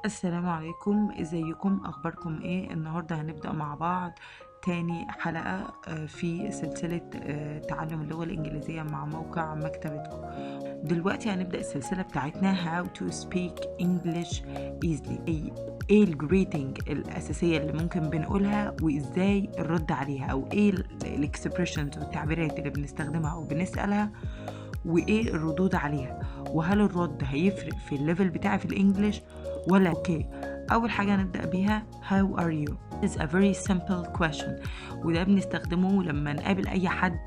السلام عليكم، ازيكم؟ اخباركم ايه؟ النهارده هنبدأ مع بعض تاني حلقة في سلسلة تعلم اللغة الإنجليزية مع موقع مكتبتكم. دلوقتي هنبدأ السلسلة بتاعتنا How to speak English easily. ايه الجريتنج الأساسية اللي ممكن بنقولها وازاي الرد عليها، او ايه الاكسبريشنز والتعبيرات اللي بنستخدمها او بنسألها وايه الردود عليها، وهل الرد هيفرق في الليفل بتاعي في الانجليش ولا اوكي. اول حاجه نبدا بيها how are you is a very simple question، وده بنستخدمه لما نقابل اي حد.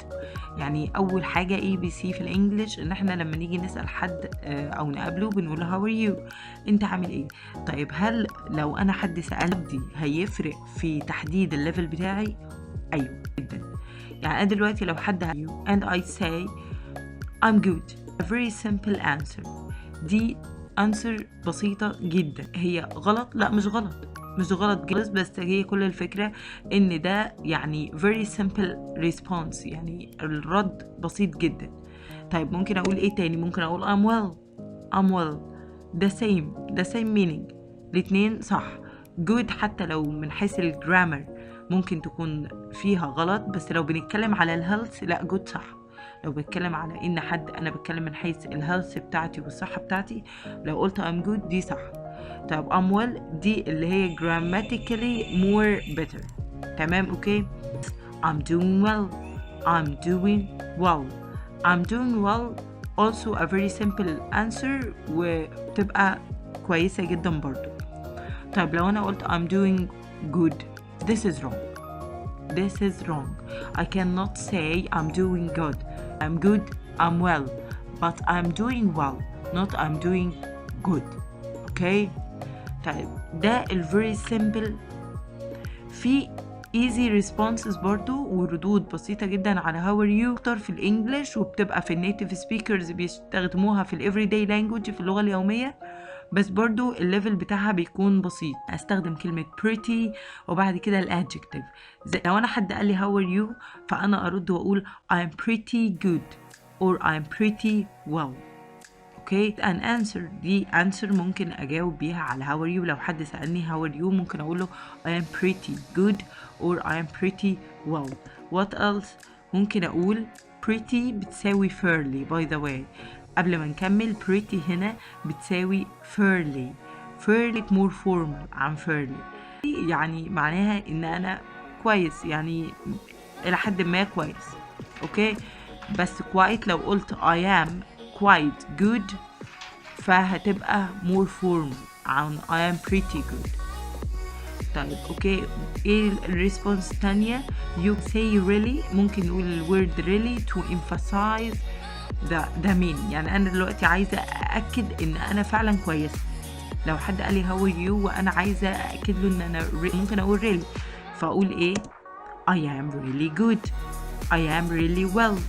يعني اول حاجه ABC في الانجليش ان احنا لما نيجي نسال حد او نقابله بنقول له how are you، انت عامل ايه. طيب هل لو انا حد سالني هيفرق في تحديد الليفل بتاعي؟ ايوه جدا. يعني انا دلوقتي لو حد you and I say I'm good. A very simple answer. دي answer بسيطة جدا. هي غلط؟ لا مش غلط، مش غلط جدا، بس هي كل الفكرة ان ده يعني very simple response، يعني الرد بسيط جدا. طيب ممكن اقول ايه تاني؟ ممكن اقول I'm well. I'm well. the same meaning. الاتنين صح. good حتى لو من حيث الجرامر ممكن تكون فيها غلط، بس لو بنتكلم على الهيلث لا good صح. لو بتكلم على ان حد انا بتكلم من حيث الهيلث بتاعتي والصحة بتاعتي، لو قلت I'm good دي صح. طيب I'm well دي اللي هي grammatically more better. تمام اوكي. I'm doing well. I'm doing well. I'm doing well also a very simple answer وتبقى كويسة جدا برضو. طيب لو أنا قلت I'm doing good, this is wrong. This is wrong. I cannot say I'm doing good. I'm good, I'm well, but I'm doing well, not I'm doing good. Okay? طيب ده ال very simple. في easy responses برضو وردود بسيطة جدا على how are you اكتر في الانجليش، وبتبقى في النيتيف speakers بيستخدموها في ال everyday language في اللغة اليومية، بس برضو الليفل بتاعها بيكون بسيط. استخدم كلمة pretty وبعد كده الادجكتيف. لو انا حد قال لي how are you فانا ارد واقول I'm pretty good or I'm pretty well. اوكي. an answer دي answer ممكن اجاوب بيها على how are you. لو حد سألني how are you ممكن اقول له I am pretty good or I am pretty well. what else ممكن اقول pretty بتساوي fairly by the way. قبل ما نكمل pretty هنا بتساوي fairly. fairly more formal عن fairly، يعني معناها ان انا كويس، يعني الى حد ما كويس. اوكي. بس quite لو قلت I am quite good فهتبقى more formal عن I am pretty good. طيب اوكي. ايه الريسبونس الثانيه؟ you say really ممكن نقول الword really to emphasize the meaning. يعني انا دلوقتي عايزه ااكد ان انا فعلا كويسه. لو حد قال لي how are you وانا عايزه ااكد له ان انا ممكن اقول really، فاقول ايه I am really good. I am really well.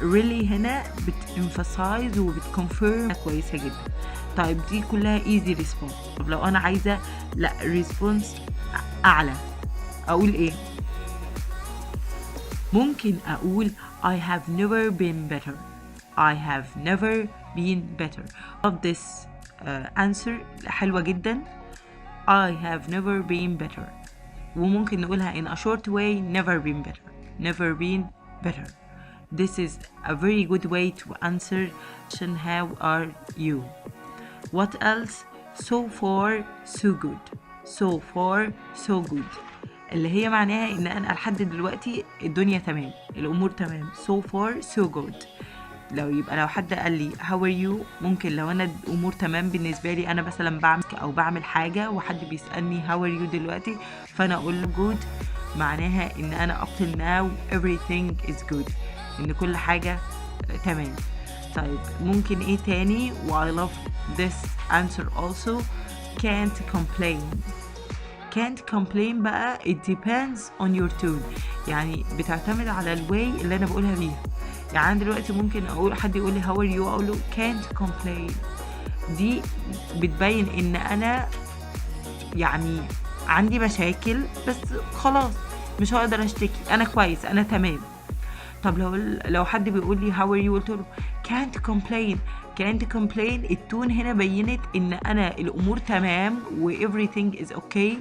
really هنا بتemphasize وبتconfirm كويسة جدا. طيب دي كلها easy response. طب لو أنا عايزة لا response أعلى أقول إيه؟ ممكن أقول I have never been better. I have never been better. of this answer حلوة جدا. I have never been better. وممكن نقولها in a short way never been better. Never been better. This is a very good way to answer how are you. What else? So far so good. So far so good اللي هي معناها ان انا لحد دلوقتي الدنيا تمام، الامور تمام. So far so good. لو حد قال لي how are you ممكن لو انا الامور تمام بالنسبه لي، انا مثلا بعمل حاجه وحد بيسالني how are you دلوقتي، فانا اقول له good، معناها ان انا up till now everything is good، ان كل حاجه تمام. طيب ممكن ايه تاني؟ و I love this answer also. can't complain. can't complain بقى it depends on your tone، يعني بتعتمد على الواي اللي انا بقولها بيها. يعني أنا دلوقتي ممكن اقول حد يقول لي how are you اقول له can't complain. دي بتبين ان انا يعني عندي مشاكل بس خلاص مش هقدر اشتكي، انا كويس انا تمام. طب لو حد بيقول لي how are you قلت له can't complain can't complain التون هنا بينت ان انا الامور تمام و everything is okay،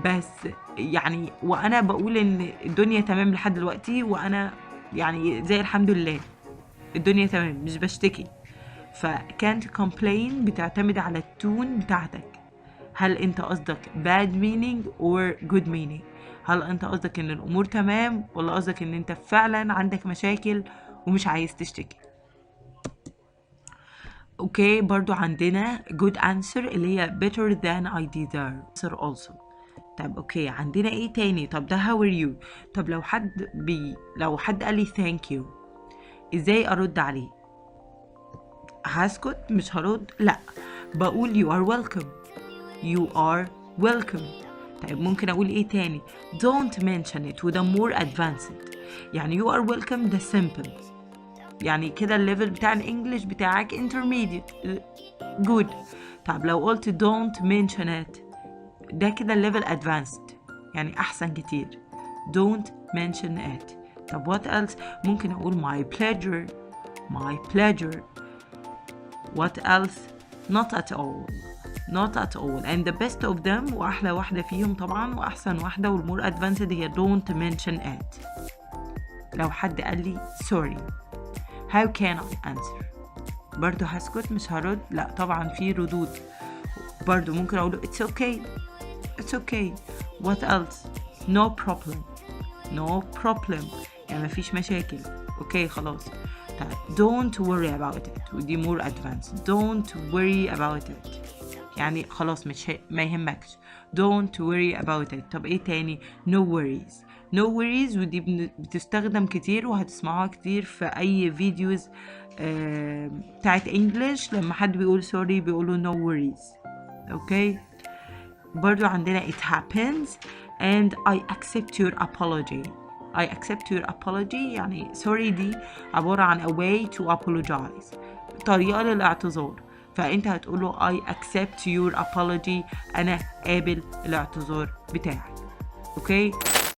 بس يعني وانا بقول ان الدنيا تمام لحد دلوقتي، وانا يعني زي الحمد لله الدنيا تمام مش بشتكي. ف can't complain بتعتمد على التون بتاعتك، هل انت قصدك bad meaning or good meaning؟ هل انت قصدك ان الامور تمام، ولا قصدك ان انت فعلا عندك مشاكل ومش عايز تشتكي؟ اوكي، برضو عندنا good answer اللي هي better than I deserve answer also. طب اوكي، عندنا ايه تاني؟ طب ده how are you. طب لو حد قال لي thank you، ازاي ارد عليه؟ هسكت مش هرد؟ لا، بقول you are welcome. you are welcome. طيب ممكن اقول ايه تاني؟ don't mention it وده more advanced. يعني you are welcome ده simple، يعني كده الليفل بتاع الانجليش بتاعك intermediate good. طب لو قلت don't mention it ده كده الليفل advanced، يعني احسن كتير. don't mention it. طب what else؟ ممكن اقول my pleasure. my pleasure. what else؟ not at all. not at all. and the best of them واحلى واحدة فيهم طبعا واحسن واحدة والمور advanced هي don't mention it. لو حد قال لي sorry how can I answer؟ برضو هسكت مش هرد؟ لا طبعا في ردود. برضو ممكن اقول it's okay. it's okay. what else؟ no problem. no problem يعني مفيش مشاكل. اوكي خلاص. don't worry about it ودي more advanced. don't worry about it يعني خلاص ما يهمكش. don't worry about it. طب ايه تاني؟ no worries. no worries ودي بتستخدم كتير وهتسمعوها كتير في اي فيديوز بتاعت انجلش، لما حد بيقول sorry بيقولوا no worries. اوكي، برضو عندنا it happens and I accept your apology. I accept your apology يعني sorry دي عبارة عن a way to apologize، طريقة للاعتذار. فأنت هتقوله I accept your apology، أنا قابل الاعتذار بتاعك. أوكي؟